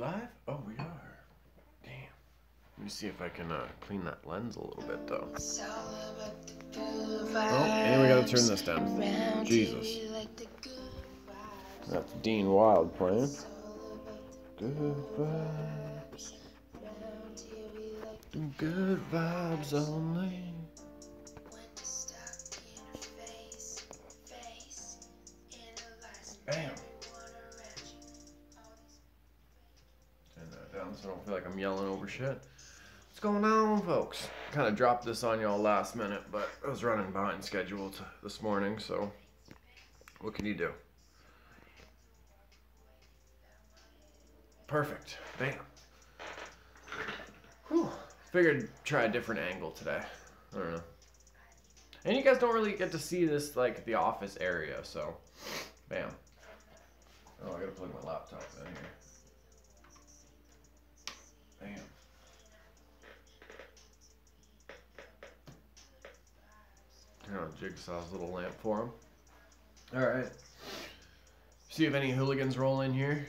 live? Oh, we are. Damn. Let me see if I can clean that lens a little bit, though. Oh, and we gotta turn this down. Jesus. That's Dean Wild playing. Good vibes. Good vibes only. Bam. Turn that down so I don't feel like I'm yelling over shit. What's going on, folks? Kind of dropped this on y'all last minute, but I was running behind schedule this morning, so what can you do? Perfect. Bam. Whew. Figured try a different angle today. I don't know. And you guys don't really get to see this, like, the office area, so bam. Oh, I gotta plug my laptop in here. Bam. Turn on Jigsaw's little lamp for him. Alright. See if any hooligans roll in here.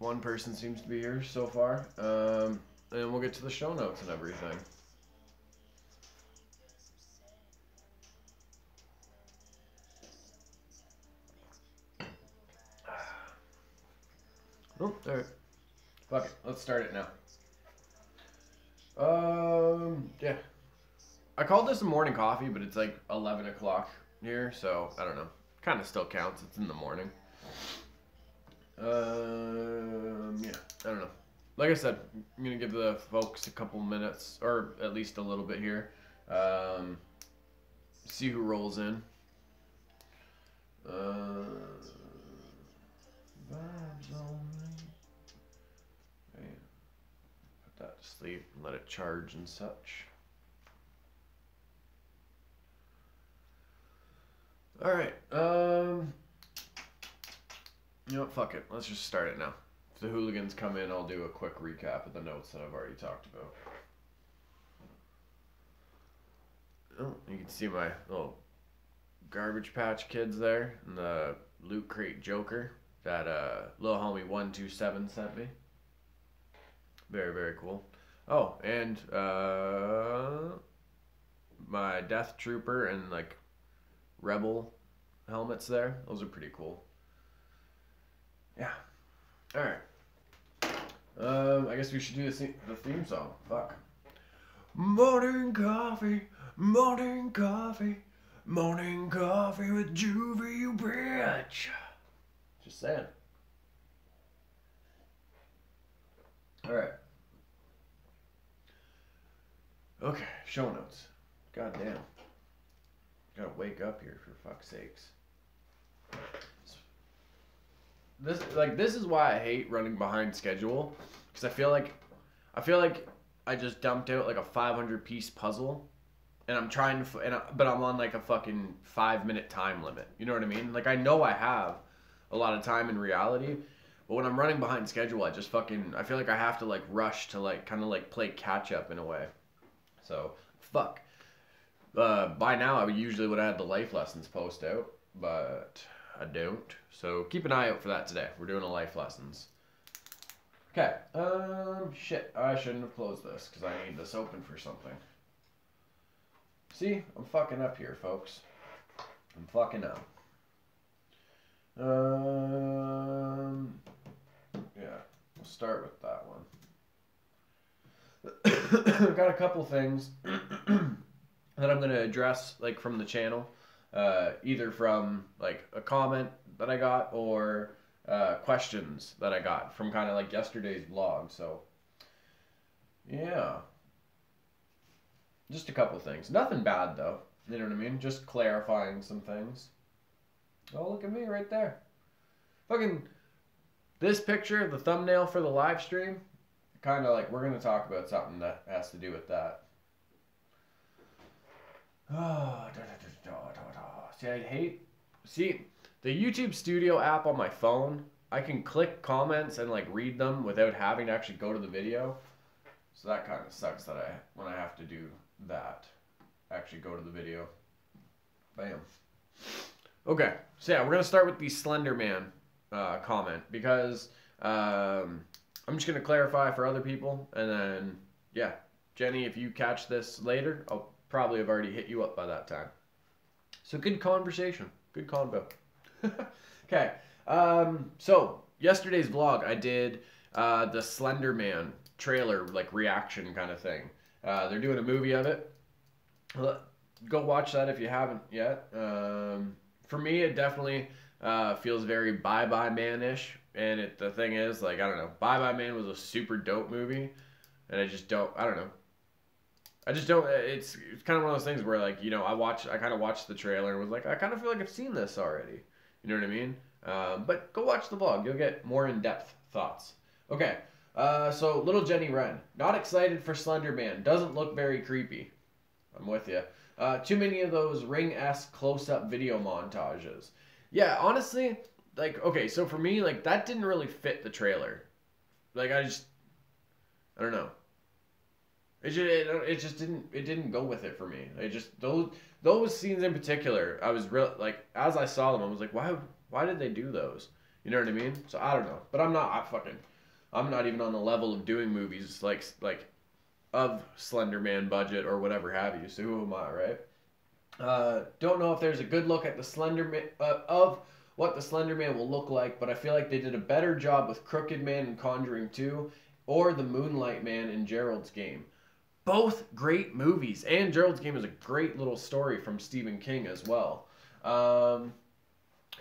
One person seems to be here so far. And we'll get to the show notes and everything. Oh, there. Fuck it. Let's start it now. Yeah. I called this a morning coffee, but it's like 11 o'clock here, so I don't know. Kind of still counts. It's in the morning. Yeah. I don't know. Like I said, I'm gonna give the folks a couple minutes, or at least a little bit here. See who rolls in. Vibes only. Man. Put that to sleep and let it charge and such. Alright, you know what, fuck it. Let's just start it now. If the hooligans come in, I'll do a quick recap of the notes that I've already talked about. Oh, you can see my little Garbage Patch Kids there, and the Loot Crate Joker that little homie 127 sent me. Very, very cool. Oh, and my Death Trooper and like Rebel helmets there. Those are pretty cool. Yeah. Alright. I guess we should do the theme song. Fuck. Morning coffee, morning coffee, morning coffee with Juvy, you bitch. Just saying. Alright. Okay, show notes. God damn. Gotta wake up here for fuck's sakes. This is why I hate running behind schedule, because I feel like I just dumped out like a 500-piece puzzle, and I'm trying to, but I'm on like a fucking 5-minute time limit. You know what I mean? Like I know I have a lot of time in reality, but when I'm running behind schedule, I feel like I have to like rush to like kind of like play catch up in a way. So fuck. By now I usually would have had the life lessons post out, but I don't. So keep an eye out for that today. We're doing a life lessons. Okay. Shit. I shouldn't have closed this because I need this open for something. See? I'm fucking up here, folks. I'm fucking up. Yeah. We'll start with that one. I've got a couple things that I'm going to address like from the channel. Either from like a comment that I got or questions that I got from kind of like yesterday's vlog. So yeah, just a couple things. Nothing bad though. You know what I mean? Just clarifying some things. Oh, look at me right there. Fucking this picture, the thumbnail for the live stream, kind of like we're going to talk about something that has to do with that. Oh, see, the YouTube Studio app on my phone, I can click comments and like read them without having to actually go to the video. So that kind of sucks that when I have to do that, actually go to the video. Bam. Okay, so yeah, we're gonna start with the Slender Man comment because I'm just gonna clarify for other people, and then yeah, Jenny, if you catch this later, I'll probably have already hit you up by that time. So good conversation, good convo. Okay, so yesterday's vlog, I did the Slender Man trailer, like reaction kind of thing. They're doing a movie of it. Go watch that if you haven't yet. For me, it definitely feels very Bye Bye Man-ish. And the thing is, like, I don't know, Bye Bye Man was a super dope movie, and I don't know. It's kind of one of those things where, like, you know, I kind of watched the trailer and was like, I kind of feel like I've seen this already. You know what I mean? But go watch the vlog. You'll get more in-depth thoughts. Okay, so little Jenny Wren. Not excited for Slender Man. Doesn't look very creepy. I'm with you. Too many of those Ring-esque close-up video montages. Yeah, honestly, like, okay, so for me, like, that didn't really fit the trailer. Like, I don't know. It just didn't go with it for me. It just, those scenes in particular, I was real, like, as I saw them, I was like, why did they do those? You know what I mean? So I don't know. But I'm not even on the level of doing movies like of Slender Man budget or whatever have you. So who am I, right? Don't know if there's a good look at the Slender Man of what the Slender Man will look like, but I feel like they did a better job with Crooked Man in Conjuring 2 or the Moonlight Man in Gerald's Game. Both great movies, and Gerald's Game is a great little story from Stephen King as well.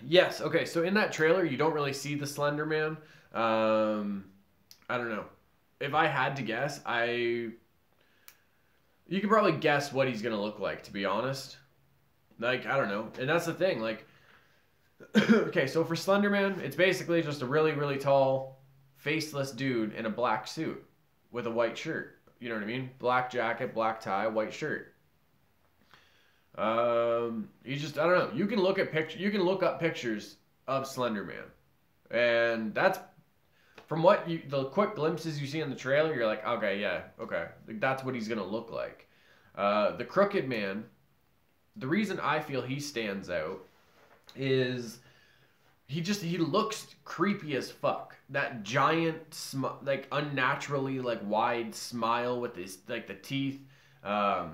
Yes, okay, so in that trailer, you don't really see the Slender Man. I don't know. If I had to guess, you can probably guess what he's going to look like, to be honest. Like, I don't know. And that's the thing, like, okay, so for Slender Man, it's basically just a really, really tall, faceless dude in a black suit with a white shirt. You know what I mean? Black jacket, black tie, white shirt. I don't know. You can look up pictures of Slender Man. And that's from the quick glimpses you see in the trailer, you're like, okay, yeah, okay. That's what he's going to look like. The Crooked Man, the reason I feel he stands out is he looks creepy as fuck. That giant, like, unnaturally, like, wide smile with his, like, the teeth, the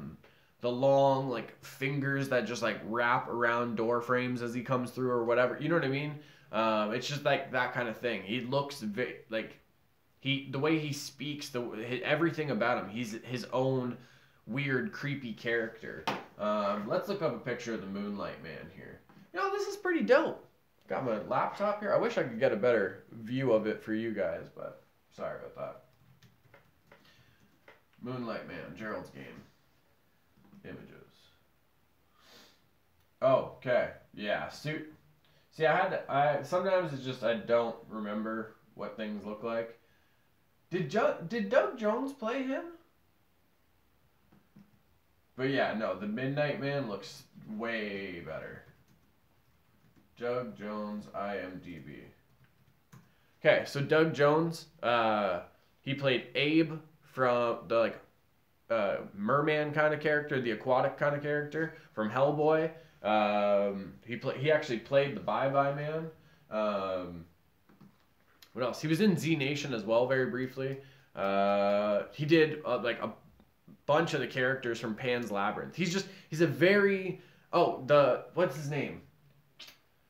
long, like, fingers that just, like, wrap around door frames as he comes through or whatever. You know what I mean? It's just, like, that kind of thing. He looks, the way he speaks, everything about him, he's his own weird, creepy character. Let's look up a picture of the Moonlight Man here. You know, this is pretty dope. Got my laptop here. I wish I could get a better view of it for you guys, but sorry about that. Moonlight Man, Gerald's Game. Images. Oh, okay. Yeah, suit. See, sometimes it's just I don't remember what things look like. Did Doug Jones play him? But yeah, no, the Midnight Man looks way better. Doug Jones, IMDb. Okay, so Doug Jones, he played Abe from the merman kind of character, the aquatic kind of character from Hellboy. He actually played the Bye Bye Man. What else? He was in Z Nation as well, very briefly. He did like a bunch of the characters from Pan's Labyrinth. He's a very what's his name?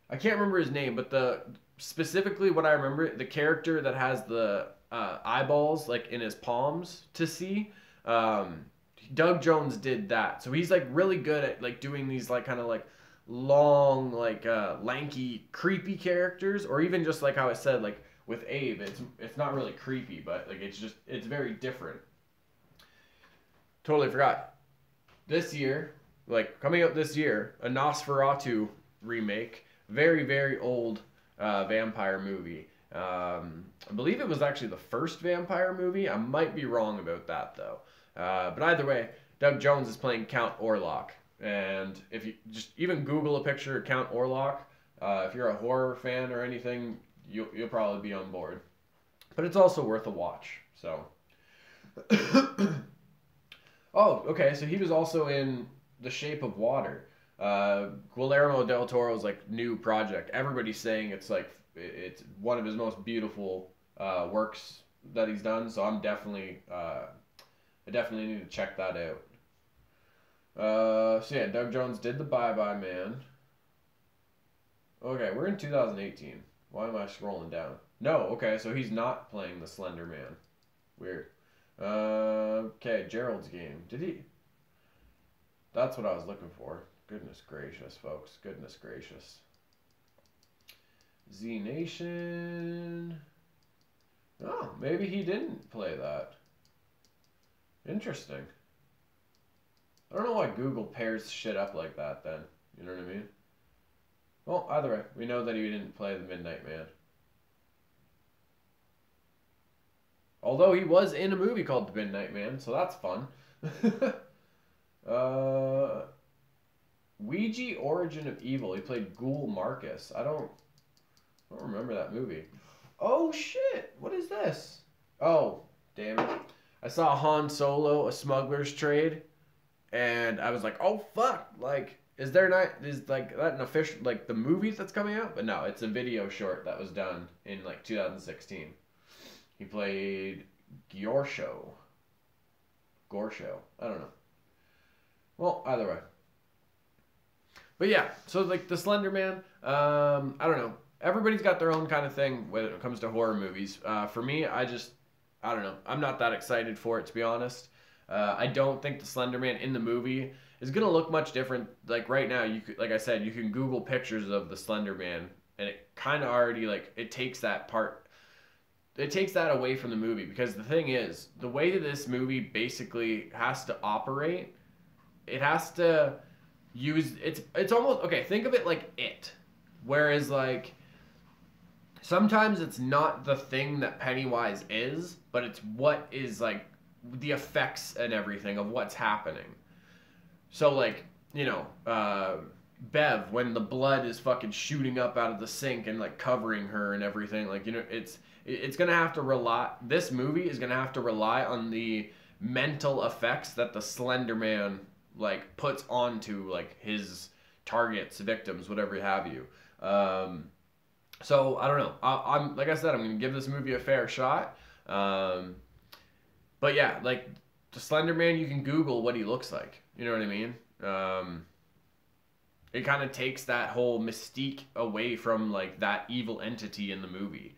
I can't remember his name, but specifically what I remember, the character that has the eyeballs like in his palms to see, Doug Jones did that. So he's like really good at like doing these like kind of like long like lanky creepy characters, or even just like how I said like with Abe, it's not really creepy, but like it's very different. Totally forgot. This year, like coming out this year, a Nosferatu remake. Very, very old vampire movie. I believe it was actually the first vampire movie. I might be wrong about that, though. But either way, Doug Jones is playing Count Orlok. And if you just even Google a picture of Count Orlok, if you're a horror fan or anything, you'll probably be on board. But it's also worth a watch. So, oh, okay. So he was also in The Shape of Water. Guillermo del Toro's like new project. Everybody's saying it's one of his most beautiful works that he's done. So I'm definitely I definitely need to check that out. So yeah, Doug Jones did the Bye Bye Man. Okay, we're in 2018. Why am I scrolling down? No, okay, so he's not playing the Slender Man. Weird. Okay, Gerald's Game. Did he? That's what I was looking for. Goodness gracious, folks. Goodness gracious. Z Nation. Oh, maybe he didn't play that. Interesting. I don't know why Google pairs shit up like that then. You know what I mean? Well, either way, we know that he didn't play the Midnight Man. Although he was in a movie called The Midnight Man, so that's fun. Ouija Origin of Evil. He played Ghoul Marcus. I don't remember that movie. Oh shit! What is this? Oh, damn it. I saw Han Solo, A Smuggler's Trade, and I was like, oh fuck! Like, is like that an official, like, the movie that's coming out? But no, it's a video short that was done in like 2016. He played Gorsho. I don't know. Well, either way. But yeah, so like the Slender Man, I don't know. Everybody's got their own kind of thing when it comes to horror movies. For me, I don't know. I'm not that excited for it, to be honest. I don't think the Slender Man in the movie is gonna look much different. Like right now, like I said, you can Google pictures of the Slender Man, and it kind of already like it takes that part. It takes that away from the movie, because the thing is, the way that this movie basically has to operate, it has to use it's almost okay. Think of it like It, whereas like sometimes it's not the thing that Pennywise is, but it's what is like the effects and everything of what's happening. So like, you know, Bev, when the blood is fucking shooting up out of the sink and like covering her and everything, like, you know, it's gonna have to rely. This movie is gonna have to rely on the mental effects that the Slender Man like puts onto like his targets, victims, whatever have you. So I don't know. I'm like I said, I'm gonna give this movie a fair shot. But yeah, like the Slender Man, you can Google what he looks like. You know what I mean? It kind of takes that whole mystique away from like that evil entity in the movie.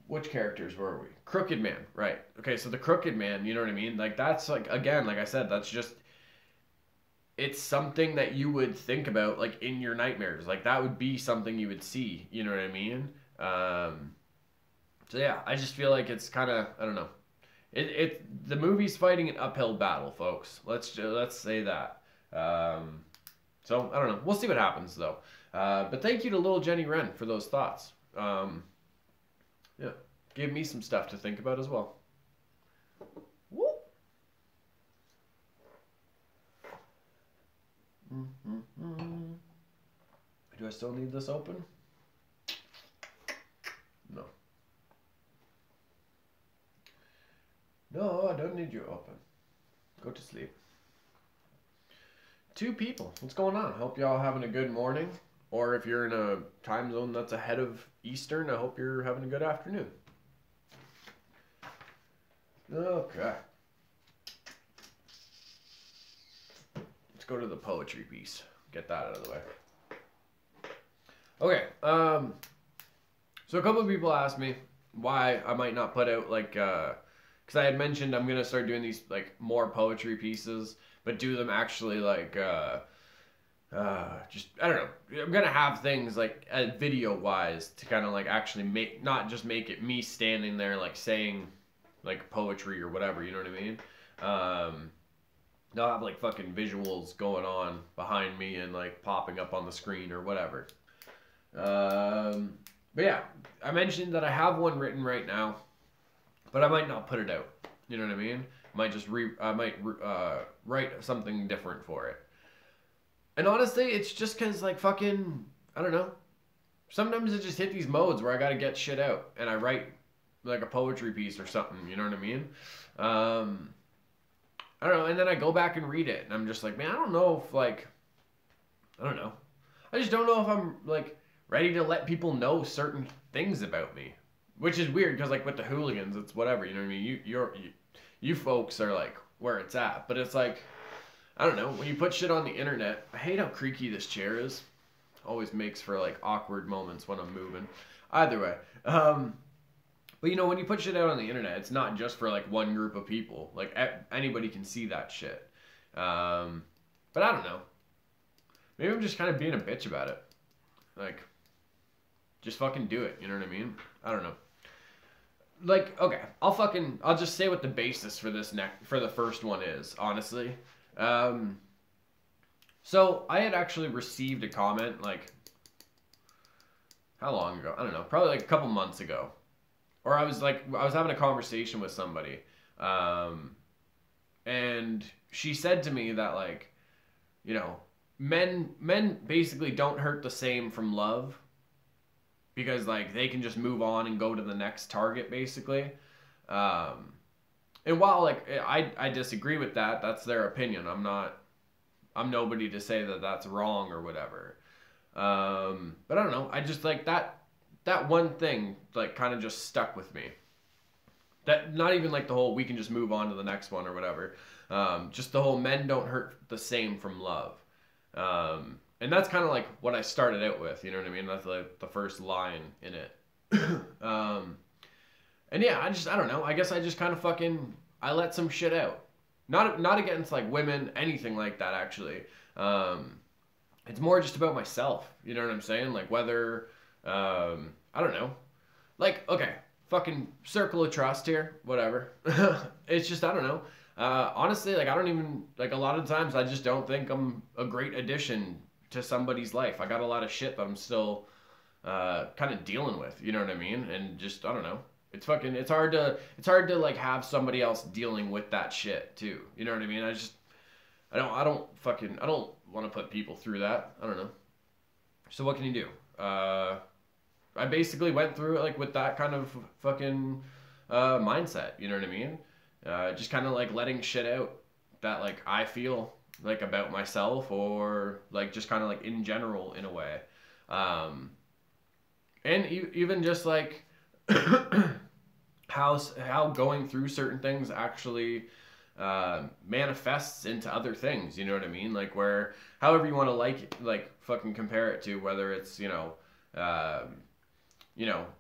Which characters were we? Crooked Man, right? Okay, so the Crooked Man, you know what I mean? Like that's like, again, like I said, that's just, it's something that you would think about like in your nightmares. Like that would be something you would see. You know what I mean? So yeah, I just feel like it's kind of, I don't know. The movie's fighting an uphill battle, folks. Let's say that. So I don't know. We'll see what happens though. But thank you to Little Jenny Wren for those thoughts. Yeah, gave me some stuff to think about as well. Whoop. Do I still need this open? No. No, I don't need you open. Go to sleep. 2 people. What's going on? Hope y'all having a good morning. Or if you're in a time zone that's ahead of Eastern, I hope you're having a good afternoon. Okay. Let's go to the poetry piece. Get that out of the way. Okay. So a couple of people asked me why I might not put out like, because I had mentioned I'm gonna start doing these like more poetry pieces, but do them actually like just, I don't know, I'm gonna have things like video wise to kind of like actually make, not just make it me standing there like saying like poetry or whatever, you know what I mean? They'll have like fucking visuals going on behind me and like popping up on the screen or whatever. But yeah, I mentioned that I have one written right now, but I might not put it out. You know what I mean? I might just write something different for it. And honestly, it's just because like fucking, I don't know. Sometimes I just hit these modes where I gotta get shit out, and I write like a poetry piece or something. You know what I mean? I don't know. And then I go back and read it, and I'm just like, man, I don't know if like, I don't know. I just don't know if I'm like ready to let people know certain things about me. which is weird because like with the hooligans, it's whatever. You know what I mean? You folks are like where it's at, but it's like I don't know. When you put shit on the internet, I hate how creaky this chair is. Always makes for like awkward moments when I'm moving. Either way, but you know when you put shit out on the internet, it's not just for like one group of people. Like anybody can see that shit. But I don't know. Maybe I'm just kind of being a bitch about it. Like, just fucking do it. You know what I mean? I don't know. Like, okay, I'll just say what the basis for for the first one is, honestly. So I had actually received a comment, like, how long ago? I don't know, probably like a couple months ago. Or I was having a conversation with somebody. And she said to me that, like, you know, men basically don't hurt the same from love. Because, like, they can just move on and go to the next target, basically. And while, like, I disagree with that, that's their opinion. I'm nobody to say that that's wrong or whatever. But I don't know. I just, like, that one thing, like, kind of just stuck with me. That, not even, like, the whole we can just move on to the next one or whatever. Just the whole men don't hurt the same from love. And that's kind of like what I started out with, you know what I mean? That's like the first line in it. And yeah, I don't know. I guess I just kind of I let some shit out. Not against like women, anything like that actually. It's more just about myself, you know what I'm saying? Like whether, I don't know. Like, okay, fucking circle of trust here, whatever. It's just, I don't know. Honestly, like I don't even, like a lot of times I just don't think I'm a great addition to somebody's life. I got a lot of shit that I'm still kind of dealing with, you know what I mean? And just I don't know. It's hard to like have somebody else dealing with that shit too. You know what I mean? I don't want to put people through that. I don't know. So what can you do? I basically went through it like with that kind of fucking mindset, you know what I mean? Just kind of like letting shit out that like I feel like about myself or like just kind of like in general in a way. And even just like how going through certain things actually manifests into other things, you know what I mean? Like where however you want to like fucking compare it to, whether it's, you know,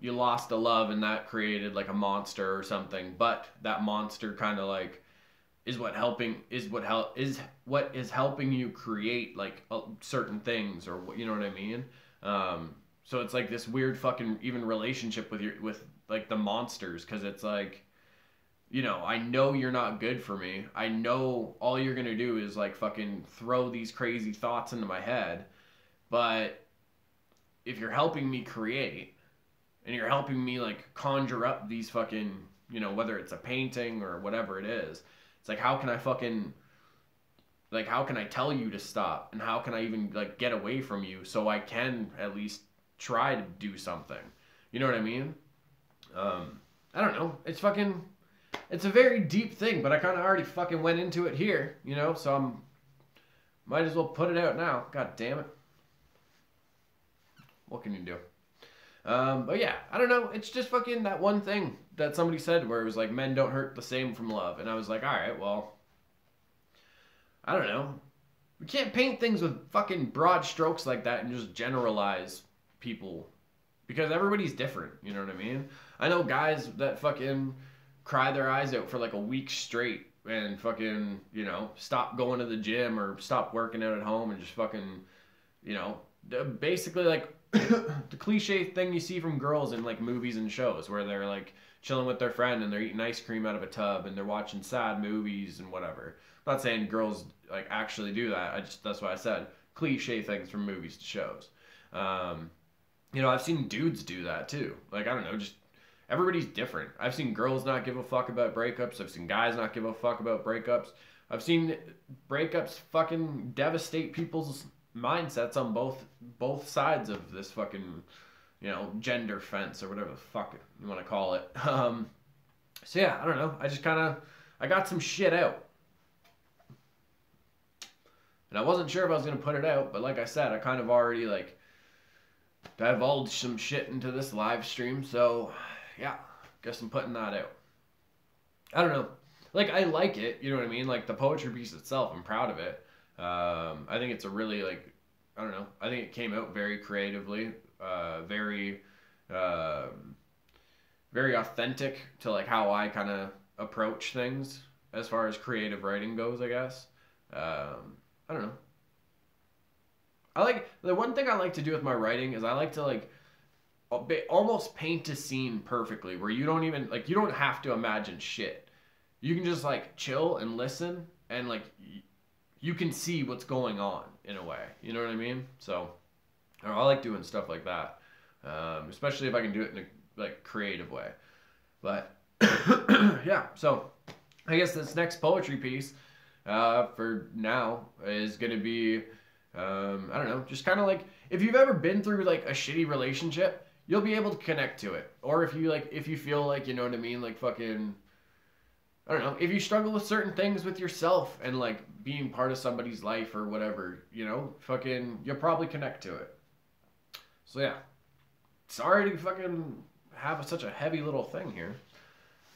you lost a love and that created like a monster or something, but that monster kind of like is what is helping you create like certain things or you know what I mean? So it's like this weird fucking even relationship with like the monsters, because it's like, you know, I know you're not good for me. I know all you're gonna do is like fucking throw these crazy thoughts into my head, but if you're helping me create and you're helping me like conjure up these fucking, you know, whether it's a painting or whatever it is, it's like, how can I tell you to stop? And how can I even like get away from you so I can at least try to do something? You know what I mean? I don't know. It's a very deep thing, but I kind of already fucking went into it here, you know? So might as well put it out now. God damn it. What can you do? But yeah, I don't know. It's just fucking that one thing that somebody said where it was like, men don't hurt the same from love. And I was like, all right, well, I don't know. We can't paint things with fucking broad strokes like that and just generalize people because everybody's different. You know what I mean? I know guys that fucking cry their eyes out for like a week straight and fucking, you know, stop going to the gym or stop working out at home and just fucking, you know, basically like the cliche thing you see from girls in like movies and shows where they're like chilling with their friend and they're eating ice cream out of a tub and they're watching sad movies and whatever. I'm not saying girls like actually do that. That's why I said cliche things from movies to shows. You know, I've seen dudes do that too. Like, I don't know, just everybody's different. I've seen girls not give a fuck about breakups. I've seen guys not give a fuck about breakups. I've seen breakups fucking devastate people's mindsets on both sides of this fucking, you know, gender fence or whatever the fuck you want to call it. So yeah, I don't know. I got some shit out. And I wasn't sure if I was going to put it out, but like I said, I kind of already like divulged some shit into this live stream. So yeah, guess I'm putting that out. I don't know. Like, I like it, you know what I mean? Like, the poetry piece itself, I'm proud of it. I think it's a really, like, I don't know. I think it came out very creatively, very, very authentic to, like, how I kind of approach things as far as creative writing goes, I guess. I don't know. I like, the one thing I like to do with my writing is I like to, like, almost paint a scene perfectly where you don't even, like, you don't have to imagine shit. You can just, like, chill and listen and, like, you can see what's going on in a way. You know what I mean? So I like doing stuff like that, especially if I can do it in a, like, creative way. But yeah, so I guess this next poetry piece for now is gonna be I don't know, just kind of like if you've ever been through like a shitty relationship, you'll be able to connect to it. Or if you feel like, you know what I mean, like fucking, I don't know, if you struggle with certain things with yourself and like being part of somebody's life or whatever, you know, fucking, you'll probably connect to it. So yeah, sorry to fucking have such a heavy little thing here.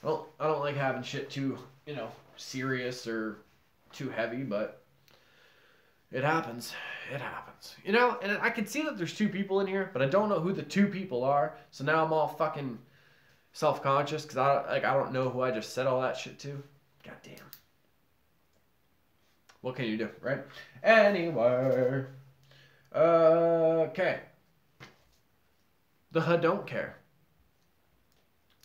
Well, I don't like having shit too, you know, serious or too heavy, but it happens. It happens. You know, and I can see that there's two people in here, but I don't know who the two people are. So now I'm all fucking self-conscious because I don't know who I just said all that shit to. God damn. What can you do, right? Anyway. Okay. The don't care.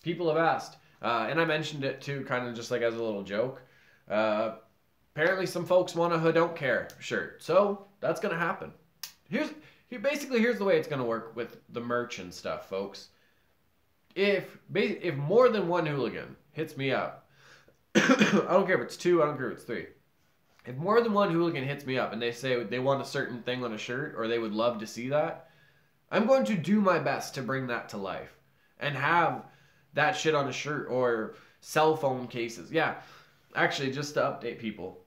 People have asked, and I mentioned it too, kind of just like as a little joke. Apparently some folks want a don't care shirt, so that's gonna happen. Here's the way it's gonna work with the merch and stuff, folks. If more than one hooligan hits me up, I don't care if it's two, I don't care if it's three. If more than one hooligan hits me up and they say they want a certain thing on a shirt or they would love to see that, I'm going to do my best to bring that to life and have that shit on a shirt or cell phone cases. Yeah, actually, just to update people,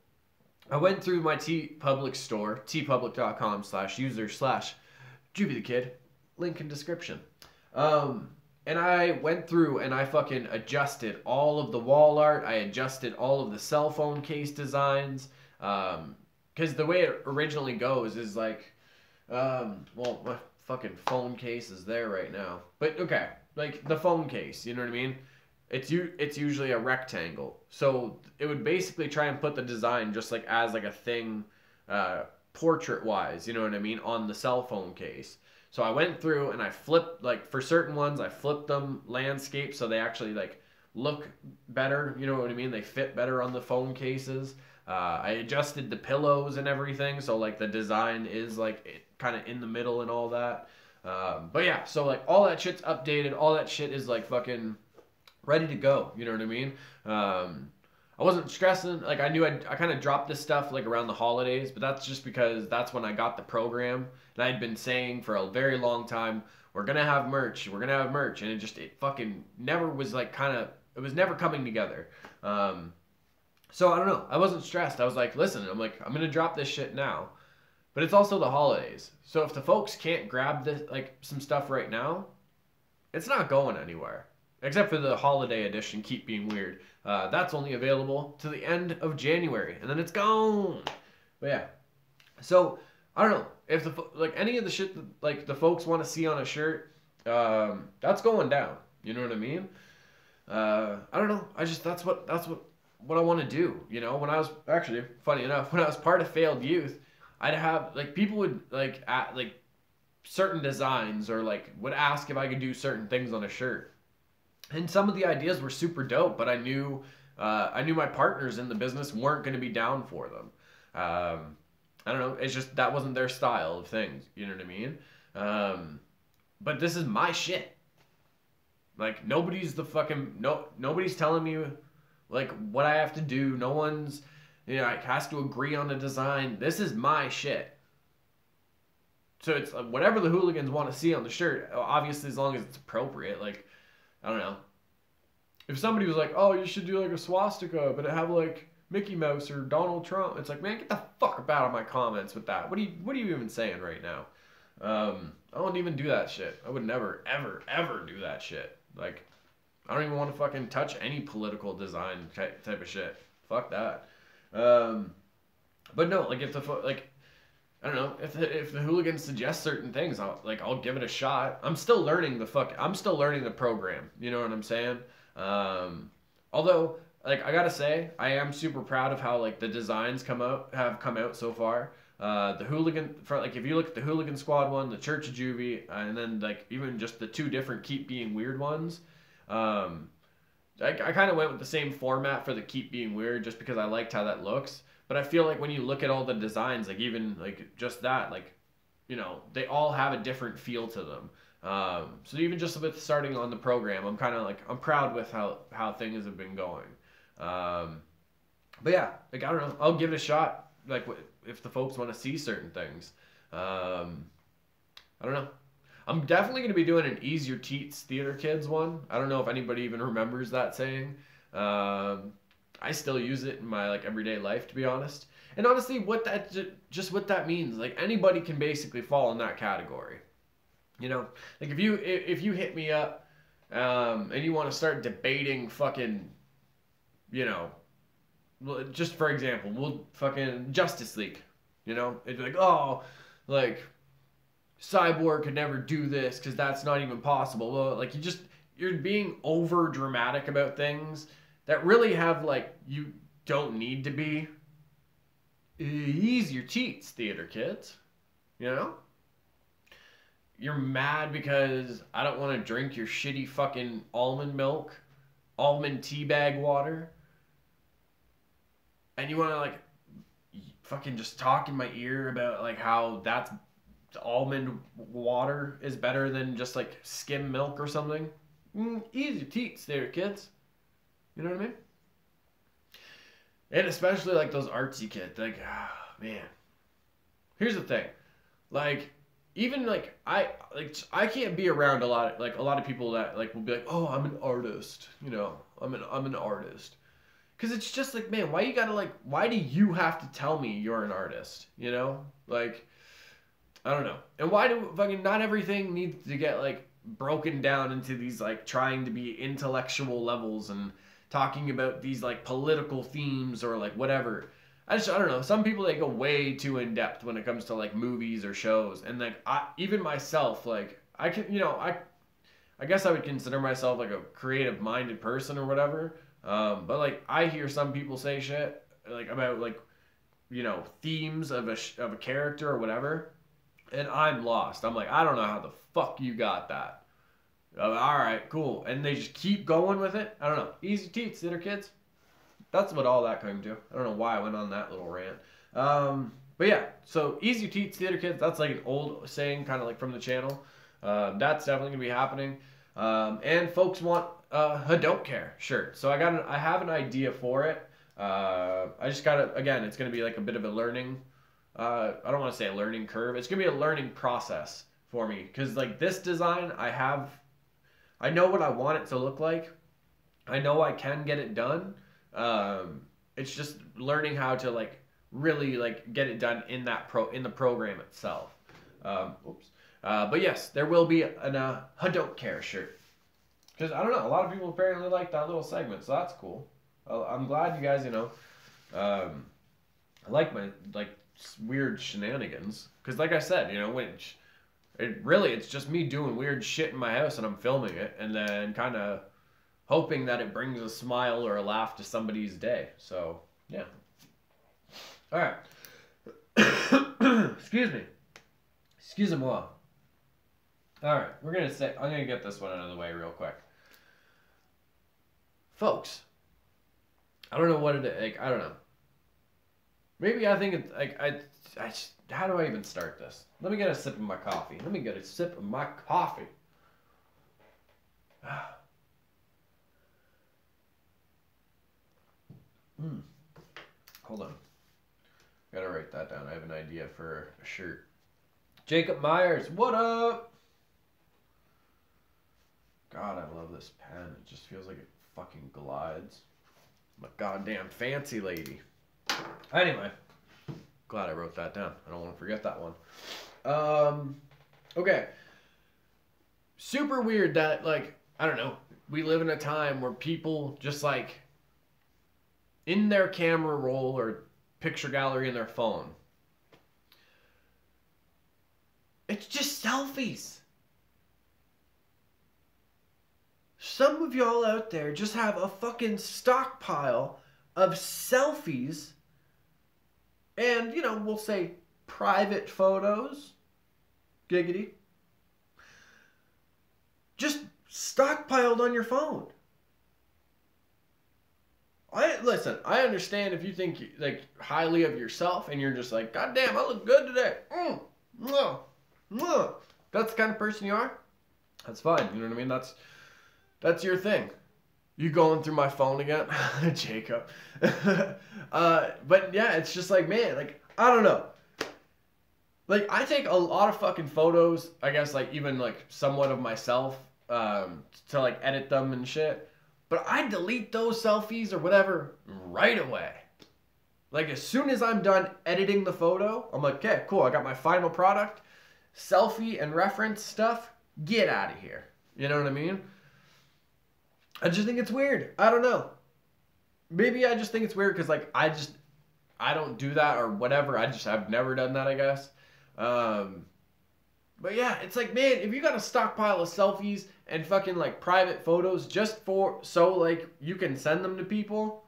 I went through my TeePublic store, teepublic.com/user/JuvyThaKid, link in description. And I went through and I fucking adjusted all of the wall art. I adjusted all of the cell phone case designs. Because the way it originally goes is like, well, my fucking phone case is there right now. But okay, like the phone case, you know what I mean? It's usually a rectangle. So it would basically try and put the design just like as like a thing, portrait-wise, you know what I mean, on the cell phone case. So I went through and I flipped, like for certain ones, I flipped them landscape so they actually like look better, you know what I mean? They fit better on the phone cases. I adjusted the pillows and everything, so like the design is like kind of in the middle and all that. But yeah, so like all that shit's updated, all that shit is like fucking ready to go, you know what I mean? I wasn't stressing, like I knew I kind of dropped this stuff like around the holidays, but that's just because that's when I got the program, and I had been saying for a very long time, we're gonna have merch, and it fucking never was like it was never coming together. So I don't know, I wasn't stressed. I was like, listen, I'm gonna drop this shit now, but it's also the holidays, so if the folks can't grab this, like some stuff right now, it's not going anywhere. Except for the holiday edition, Keep Being Weird. That's only available to the end of January, and then it's gone. But yeah, so I don't know if any of the shit that like the folks want to see on a shirt, that's going down. You know what I mean? I don't know. That's what I want to do. You know, when I was actually, funny enough, when I was part of Failed Youth, I'd have like people would like at like certain designs or like would ask if I could do certain things on a shirt. And some of the ideas were super dope, but I knew my partners in the business weren't going to be down for them. I don't know. It's just that wasn't their style of things. You know what I mean? But this is my shit. Like nobody's telling me like what I have to do. No one's has to agree on the design. This is my shit. So it's whatever the hooligans want to see on the shirt. Obviously, as long as it's appropriate. Like, I don't know. If somebody was like, oh, you should do like a swastika, but it have like Mickey Mouse or Donald Trump, it's like, man, get the fuck up out of my comments with that. What are you even saying right now? I wouldn't even do that shit. I would never, ever, ever do that shit. Like, I don't even want to fucking touch any political design type of shit. Fuck that. But no, like if the like I don't know if the Hooligans suggest certain things, I'll give it a shot. I'm still learning the program. You know what I'm saying? Although like I gotta say, I am super proud of how like the designs have come out so far. The Hooligan for like if you look at the Hooligan Squad one, the Church of Juvy, and then like even just the two different Keep Being Weird ones. I kind of went with the same format for the Keep Being Weird just because I liked how that looks. But I feel like when you look at all the designs, like even like just that, like, you know, they all have a different feel to them. So even just with starting on the program, I'm kind of like, I'm proud with how things have been going. But yeah, like, I don't know. I'll give it a shot. Like if the folks want to see certain things. I don't know. I'm definitely going to be doing an Ease Your Teats Theater Kids one. I don't know if anybody even remembers that saying. I still use it in my like everyday life, to be honest. And honestly, what that means, like anybody can basically fall in that category. You know, like if you hit me up and you want to start debating fucking, you know, just for example, we'll fucking Justice League. You know, it'd be like, oh, like Cyborg could never do this because that's not even possible. Well, like you're being over dramatic about things that really have like you don't need to be. Ease your teats, theater kids. You know? You're mad because I don't want to drink your shitty fucking almond milk, almond teabag water. And you want to like fucking just talk in my ear about like how that's almond water is better than just like skim milk or something. Ease your teats, theater kids. You know what I mean? And especially like those artsy kids. Like, oh, man. Here's the thing. Like, even like I can't be around a lot of people that like will be like, oh, I'm an artist. You know, I'm an artist. Cause it's just like, man, why do you have to tell me you're an artist? You know? Like, I don't know. And why do fucking not everything needs to get like broken down into these like trying to be intellectual levels and talking about these like political themes or like whatever. I don't know. Some people, they go way too in depth when it comes to like movies or shows. And like even myself, like I can, you know, I guess I would consider myself like a creative minded person or whatever. But like I hear some people say shit like about like, you know, themes of a character or whatever. And I'm lost. I'm like, I don't know how the fuck you got that. All right, cool. And they just keep going with it. I don't know. Easy teats, theater kids. That's what all that came to. I don't know why I went on that little rant. But yeah, so easy teats, theater kids. That's like an old saying, kind of like from the channel. That's definitely gonna be happening. And folks want a don't care shirt. So I have an idea for it. I just gotta, again, it's gonna be like a bit of a learning. I don't want to say a learning curve. It's gonna be a learning process for me because like this design, I know what I want it to look like. I know I can get it done. It's just learning how to like really like get it done in the program itself. But yes, there will be a don't care shirt because I don't know. A lot of people apparently like that little segment, so that's cool. I'm glad you guys, you know, I like my like weird shenanigans because like I said, you know, it's just me doing weird shit in my house and I'm filming it and then kind of hoping that it brings a smile or a laugh to somebody's day. So, yeah. All right. Excuse me. Excusez-moi. All right. I'm going to get this one out of the way real quick. Folks, I don't know what it is. Like, I don't know. Maybe I think it's like, how do I even start this? Let me get a sip of my coffee. Hold on. Gotta write that down. I have an idea for a shirt. Jacob Myers, what up? God, I love this pen. It just feels like it fucking glides. I'm a goddamn fancy lady. Anyway, glad I wrote that down. I don't want to forget that one. Okay. Super weird that, like, I don't know. we live in a time where people just like in their camera roll or picture gallery in their phone, it's just selfies. Some of y'all out there just have a fucking stockpile of selfies and, you know, we'll say private photos. Giggity. Just stockpiled on your phone. Listen, I understand if you think like highly of yourself and you're just like, God damn, I look good today. That's the kind of person you are. That's fine. You know what I mean? That's your thing. You going through my phone again? Jacob. But yeah, it's just like, man, like, I don't know. Like, I take a lot of fucking photos, I guess, like, even, like, somewhat of myself, to, like, edit them and shit. But I delete those selfies or whatever right away. Like, as soon as I'm done editing the photo, I'm like, okay, cool, I got my final product. Selfie and reference stuff, get out of here. You know what I mean? I just think it's weird. I don't know. Maybe I just think it's weird because, like, I don't do that or whatever. I've never done that, I guess. But yeah, it's like, man, if you got a stockpile of selfies and fucking, like, private photos just so, like, you can send them to people,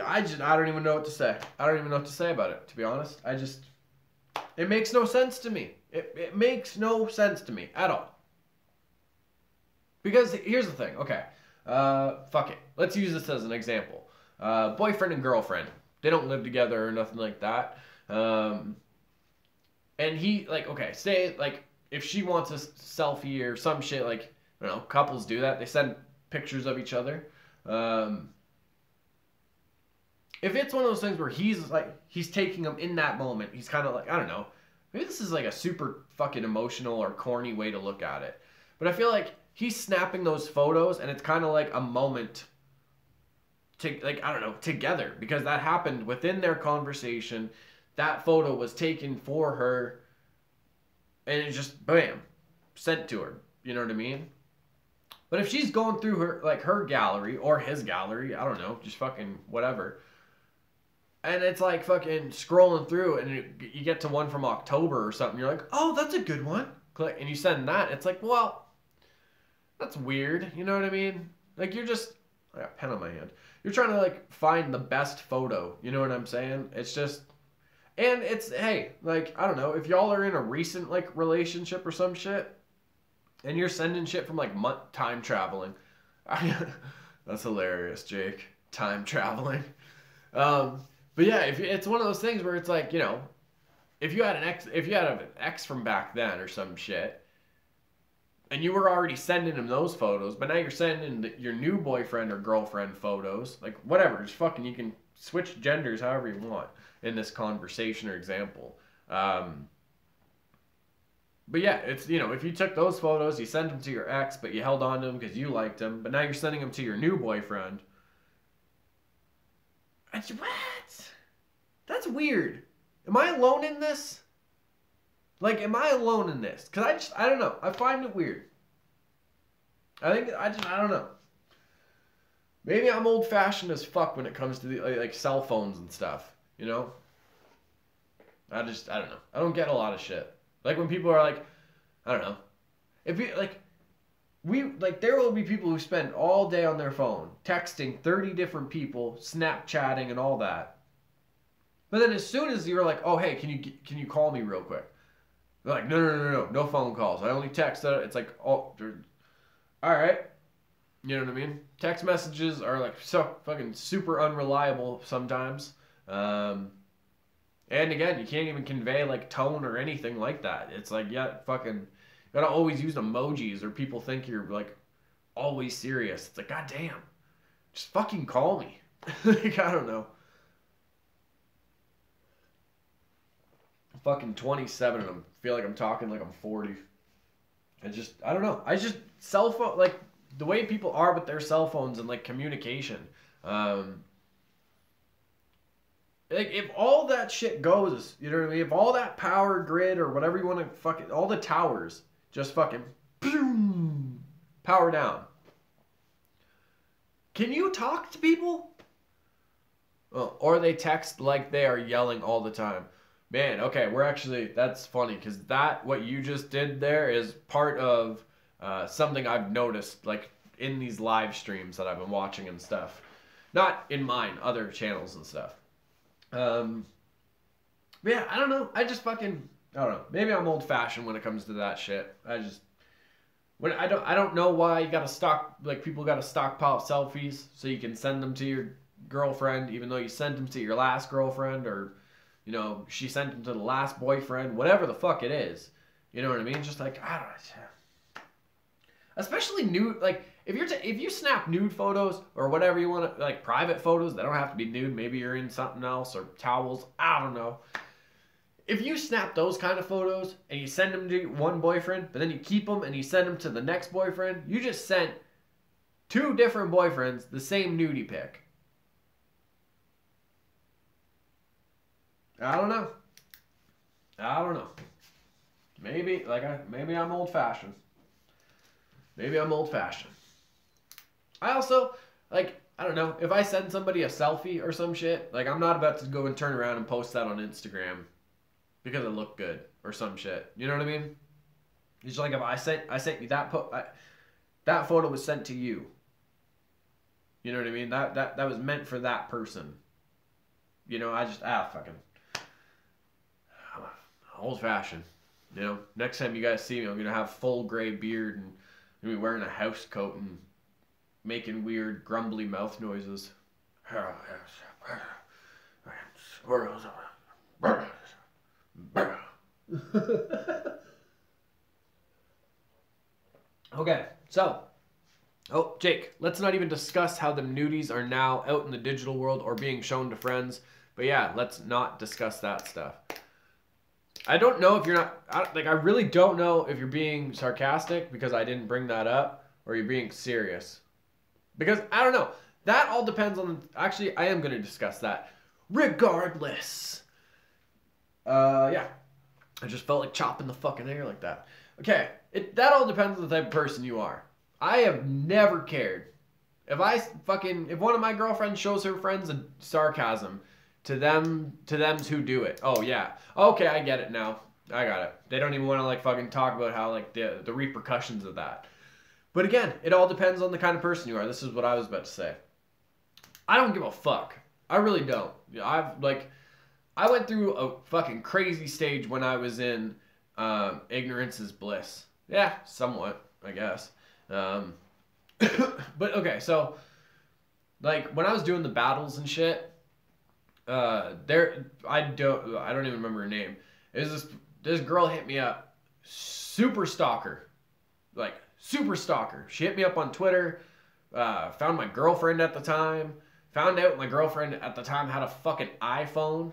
I don't even know what to say. I don't even know what to say about it, to be honest. It makes no sense to me. It makes no sense to me at all. Because here's the thing, okay, fuck it. Let's use this as an example. Boyfriend and girlfriend, they don't live together or nothing like that. And he, like, okay, say, like, if she wants a selfie or some shit, like, I don't know, couples do that. They send pictures of each other. If it's one of those things where he's taking them in that moment, he's kind of like, I don't know, maybe this is like a super fucking emotional or corny way to look at it. But I feel like he's snapping those photos and it's kind of like a moment to, like, I don't know, together. Because that happened within their conversation. That photo was taken for her. And it just, bam, sent to her. You know what I mean? But if she's going through her gallery or his gallery, I don't know, just fucking whatever. And it's like fucking scrolling through and you get to one from October or something. You're like, oh, that's a good one. Click, and you send that. It's like, well, that's weird. You know what I mean? Like, I got a pen on my hand. You're trying to, like, find the best photo. You know what I'm saying? It's just, and it's, hey, like, I don't know. If y'all are in a recent, like, relationship or some shit, and you're sending shit from, like, time traveling. That's hilarious, Jake. Time traveling. But yeah, if it's one of those things where it's like, you know, if you had an ex from back then or some shit, and you were already sending him those photos, but now you're sending your new boyfriend or girlfriend photos, like, whatever, just fucking, you can switch genders however you want in this conversation or example. But yeah, it's, you know, if you took those photos, you sent them to your ex, but you held on to them because you liked them, but now you're sending them to your new boyfriend. What? That's weird. Am I alone in this? Like, am I alone in this? Because I don't know. I find it weird. I don't know. Maybe I'm old-fashioned as fuck when it comes to the, like cell phones and stuff, you know? I don't know. I don't get a lot of shit. Like, when people are like, I don't know. If you, like, there will be people who spend all day on their phone, texting 30 different people, Snapchatting and all that. But then as soon as you're like, oh, hey, can you call me real quick? They're like, no phone calls. I only text. It's like, oh, all right. You know what I mean? Text messages are, like, so fucking super unreliable sometimes. And again, you can't even convey, like, tone or anything like that. It's like, yeah, fucking, you gotta always use emojis or people think you're, like, always serious. It's like, god damn, just fucking call me. Like, I don't know. I'm fucking 27 and I feel like I'm talking like I'm 40. I don't know. Cell phone, like, the way people are with their cell phones and, like, communication. Like, if all that shit goes, you know what I mean? If all that power grid or whatever you want to fucking, all the towers just fucking boom, Power down. Can you talk to people? Oh, or they text like they are yelling all the time. Man, okay, that's funny, because what you just did there is part of something I've noticed, like, in these live streams that I've been watching and stuff. Not in mine, other channels and stuff. Yeah, I don't know. I don't know. Maybe I'm old-fashioned when it comes to that shit. I don't know why people gotta stockpile selfies so you can send them to your girlfriend, even though you sent them to your last girlfriend, or, you know, she sent them to the last boyfriend, whatever the fuck it is. You know what I mean? Just like, I don't know. Especially nude, like, if you snap nude photos or whatever you want to, like, private photos, they don't have to be nude. Maybe you're in something else, or towels. I don't know. If you snap those kind of photos and you send them to one boyfriend, but then you keep them and you send them to the next boyfriend, you just sent 2 different boyfriends the same nudie pic. I don't know. Maybe I'm old-fashioned. I also, like, I don't know, if I send somebody a selfie or some shit, like, I'm not about to go and turn around and post that on Instagram because it looked good or some shit. You know what I mean? It's like, if I sent you that photo was sent to you. You know what I mean? That was meant for that person. You know, fucking old-fashioned. You know, next time you guys see me, I'm gonna have full gray beard and I'm gonna be wearing a house coat and making weird grumbly mouth noises. Okay, so, Jake, let's not even discuss how the nudies are now out in the digital world or being shown to friends. But yeah, let's not discuss that stuff. I don't know if I really don't know if you're being sarcastic because I didn't bring that up, or you're being serious. Because, I don't know. That all depends on... Actually, I am going to discuss that. Regardless. Yeah. I just felt like chopping the fucking air like that. Okay. That all depends on the type of person you are. I have never cared. If one of my girlfriends shows her friends a sarcasm, to them who do it. Oh, yeah. Okay, I get it now. I got it. They don't even want to, like, fucking talk about how, like, the repercussions of that. But again, it all depends on the kind of person you are. This is what I was about to say. I don't give a fuck. I really don't. I went through a fucking crazy stage when I was in ignorance is bliss. Yeah, somewhat, I guess. But okay, so, like, when I was doing the battles and shit, I don't even remember her name. It was this girl hit me up, super stalker, like, super stalker. She hit me up on Twitter, found my girlfriend at the time, found out my girlfriend at the time had a fucking iPhone,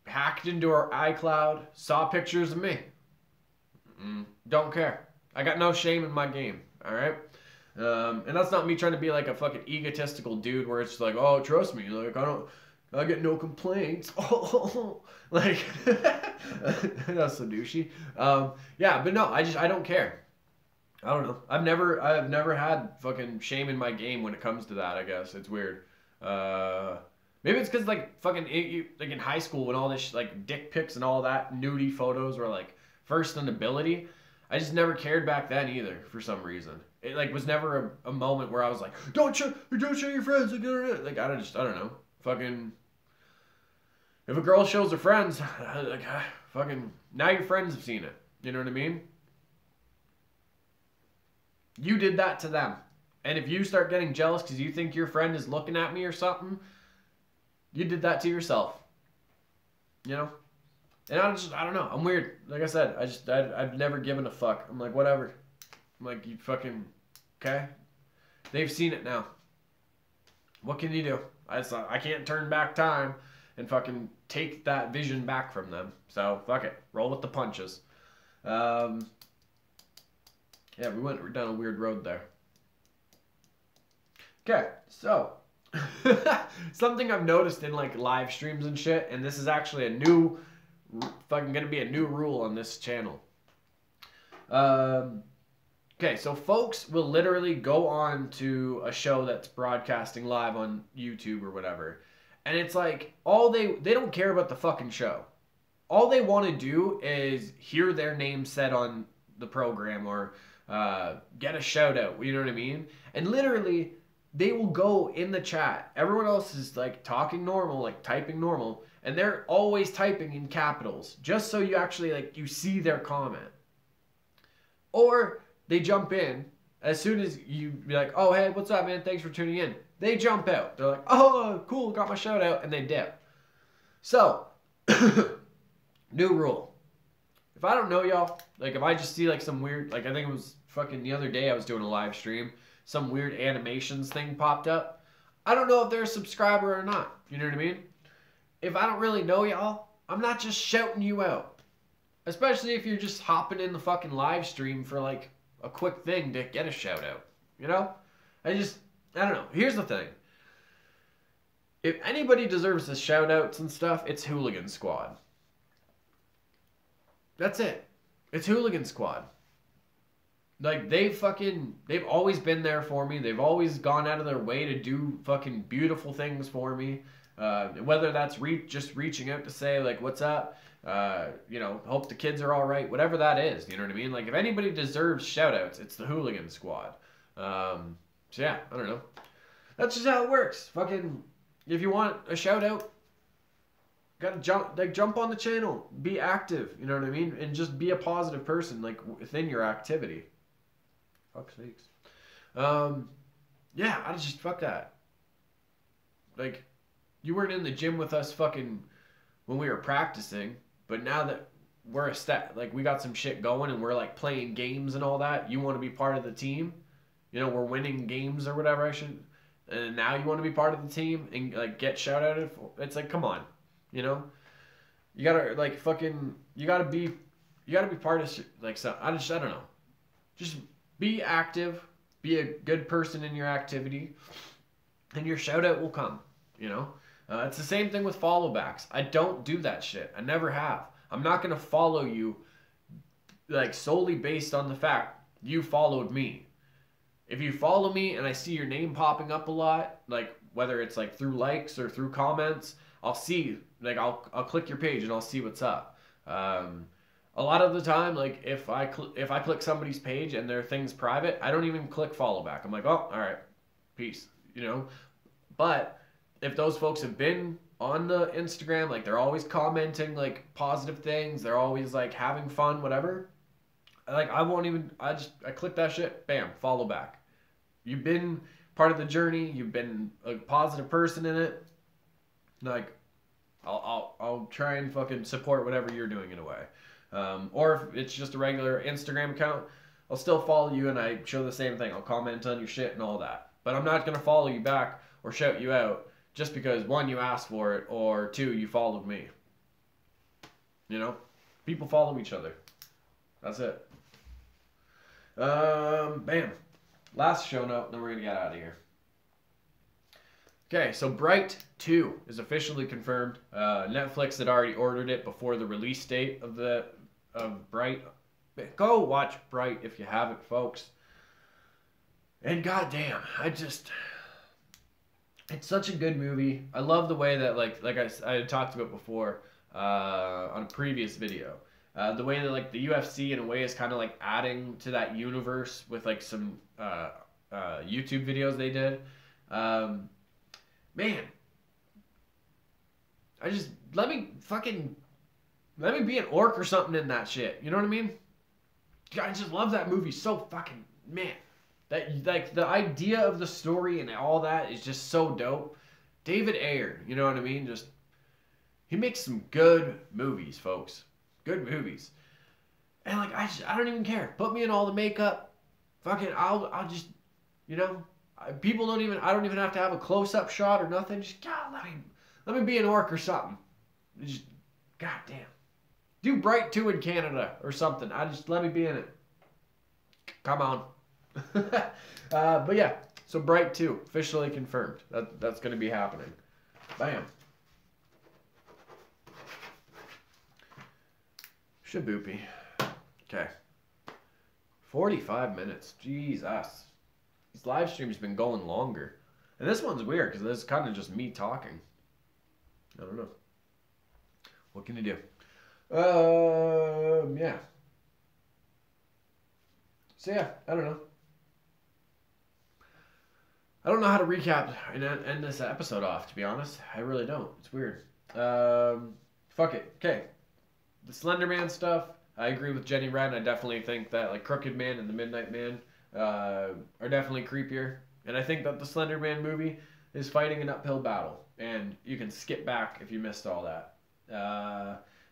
hacked into her iCloud, saw pictures of me. Don't care. I got no shame in my game, alright? And that's not me trying to be like a fucking egotistical dude where it's like, oh, trust me, like, I get no complaints. Like, that's so douchey. Yeah, but no, I don't care. I don't know. I've never had fucking shame in my game when it comes to that, I guess. It's weird. Maybe it's because, like, fucking, like, in high school when all this, like, dick pics and all that nudie photos were, like, first in ability. I just never cared back then either, for some reason. It, like, was never a moment where I was like, don't show your friends. Like, I don't know. Fucking, if a girl shows her friends, like, fucking, now your friends have seen it. You know what I mean? You did that to them. And if you start getting jealous because you think your friend is looking at me or something, you did that to yourself. You know? And I don't know. I'm weird. Like I said, I've never given a fuck. I'm like, whatever. I'm like, you fucking, okay? They've seen it now. What can you do? I can't turn back time and fucking take that vision back from them. So, fuck it. Roll with the punches. Yeah, we went down a weird road there. Okay, so something I've noticed in, like, live streams and shit, and this is actually gonna be a new rule on this channel. Okay, so folks will literally go on to a show that's broadcasting live on YouTube or whatever. And it's like they don't care about the fucking show. All they want to do is hear their name said on the program or get a shout out. You know what I mean? And literally, they will go in the chat. Everyone else is like talking normal, like typing normal, and they're always typing in capitals just so you actually like you see their comment. Or they jump in as soon as you be like, "Oh hey, what's up, man? Thanks for tuning in." They jump out. They're like, "Oh, cool, got my shout out," and they dip. So. New rule. If I don't know y'all, like if I just see like some weird, like I think it was fucking the other day I was doing a live stream, some weird animations thing popped up. I don't know if they're a subscriber or not. You know what I mean? If I don't really know y'all, I'm not just shouting you out. Especially if you're just hopping in the fucking live stream for like a quick thing to get a shout out. You know? I don't know. Here's the thing. If anybody deserves the shout outs and stuff, it's Hooligan Squad. That's it. It's Hooligan Squad. Like, they've always been there for me. They've always gone out of their way to do fucking beautiful things for me. Whether that's just reaching out to say, like, what's up? Hope the kids are all right. Whatever that is, you know what I mean? Like, if anybody deserves shout-outs, it's the Hooligan Squad. So, yeah, I don't know. That's just how it works. Fucking, if you want a shout-out, gotta jump on the channel, be active, you know what I mean, and just be a positive person, like within your activity. Fuck's sakes. Yeah, I just fuck that. Like, you weren't in the gym with us fucking when we were practicing, but now that we're we got some shit going and we're like playing games and all that, you want to be part of the team. You know, we're winning games or whatever. And now you want to be part of the team and like get shout outed. It's like, come on. You know, you gotta like fucking, you gotta be part of like some. I don't know. Just be active, be a good person in your activity, and your shout out will come. You know, it's the same thing with follow backs. I don't do that shit. I never have. I'm not gonna follow you like solely based on the fact you followed me. If you follow me and I see your name popping up a lot, like whether it's like through likes or through comments, I'll see, like, I'll click your page and I'll see what's up. A lot of the time, like, if I click somebody's page and their thing's private, I don't even click follow back. I'm like, oh, all right, peace, you know? But if those folks have been on the Instagram, like, they're always commenting, like, positive things, they're always, like, having fun, whatever, like, I click that shit, bam, follow back. You've been part of the journey, you've been a positive person in it. Like, I'll try and fucking support whatever you're doing in a way. Or if it's just a regular Instagram account, I'll still follow you and I show the same thing. I'll comment on your shit and all that. But I'm not going to follow you back or shout you out just because, one, you asked for it, or two, you followed me. You know? People follow each other. That's it. Bam. Last show note, then we're going to get out of here. Okay, so Bright 2 is officially confirmed. Netflix had already ordered it before the release date of Bright. Go watch Bright if you haven't, folks. And goddamn, it's such a good movie. I love the way that like I had talked about before on a previous video. The way that like the UFC in a way is kind of like adding to that universe with like some YouTube videos they did. Man, let me be an orc or something in that shit. You know what I mean? I just love that movie so fucking, man. That, like, the idea of the story and all that is just so dope. David Ayer, you know what I mean? He makes some good movies, folks. Good movies. And, like, I don't even care. Put me in all the makeup. Fucking, I'll just, you know, I don't even have to have a close-up shot or nothing. Just, God, let me be an orc or something. Just, goddamn. Do Bright 2 in Canada or something. Let me be in it. Come on. But yeah, so Bright 2, officially confirmed. That's going to be happening. Bam. Shaboopy. Okay. 45 minutes. Jesus. These live streams been going longer. And this one's weird because it's kind of just me talking. I don't know. What can you do? Yeah. So yeah, I don't know. I don't know how to recap and end this episode off, to be honest. I really don't. It's weird. Fuck it. Okay. The Slender Man stuff, I agree with Jenny Wren. I definitely think that like Crooked Man and the Midnight Man are definitely creepier. And I think that the Slender Man movie is fighting an uphill battle. And you can skip back if you missed all that.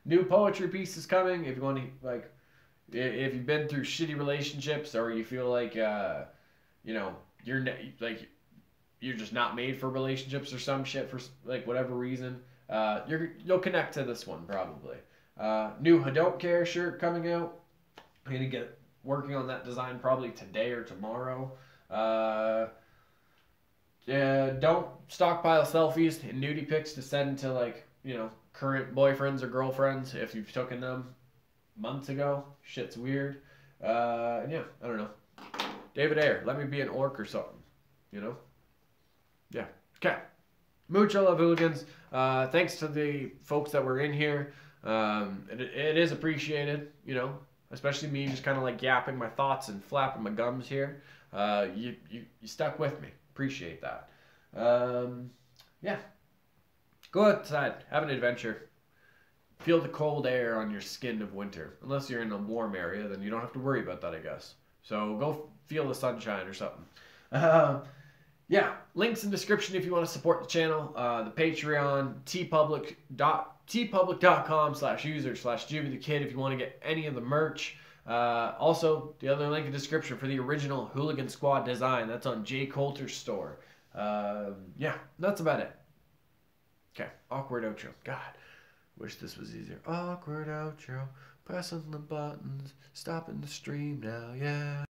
New poetry piece is coming. If you want to, like, if you've been through shitty relationships or you feel like, you know, you're just not made for relationships or some shit for like whatever reason, you'll connect to this one probably. New I Don't Care shirt coming out. I'm gonna get working on that design probably today or tomorrow. Yeah, don't stockpile selfies and nudie pics to send to like, you know, current boyfriends or girlfriends if you've taken them months ago. Shit's weird. And yeah, I don't know. David Ayer, let me be an orc or something. You know? Yeah. Okay. Mucho love, hooligans. Thanks to the folks that were in here. It is appreciated, you know, especially me just kind of like yapping my thoughts and flapping my gums here. You stuck with me. Appreciate that. Yeah. Go outside. Have an adventure. Feel the cold air on your skin of winter. Unless you're in a warm area, then you don't have to worry about that, I guess. So go feel the sunshine or something. Yeah, links in description if you want to support the channel. The Patreon, tpublic.com/user/JuvyThaKid if you want to get any of the merch. Also, the other link in description for the original Hooligan Squad design. That's on J. Coulter's store. Yeah, that's about it. Okay, awkward outro. God, wish this was easier. Awkward outro. Pressing the buttons. Stopping the stream now, yeah.